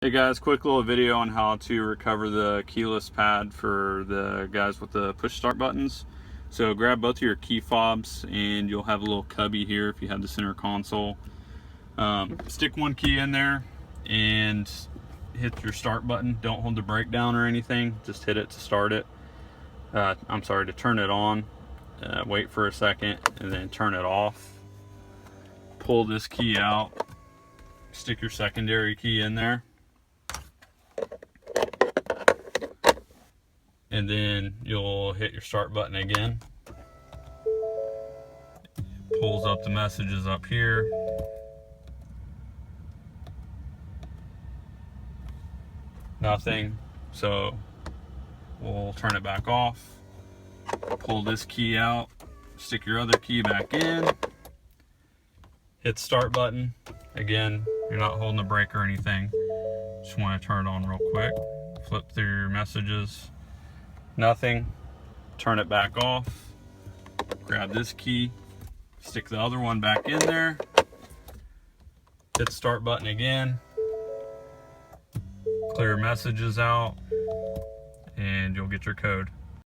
Hey guys, quick little video on how to recover the keyless pad for the guys with the push start buttons. So grab both of your key fobs and you'll have a little cubby here if you have the center console. Stick one key in there and hit your start button. Don't hold the brake down or anything, just hit it to start it. To turn it on. Wait for a second and then turn it off. Pull this key out, stick your secondary key in there. And then you'll hit your start button again. Pulls up the messages up here. Nothing. So we'll turn it back off. Pull this key out. Stick your other key back in. Hit start button. Again, you're not holding the brake or anything. Just want to turn it on real quick. Flip through your messages. Nothing. Turn it back off. Grab this key, stick the other one back in there, hit the start button again, clear messages out, and you'll get your code.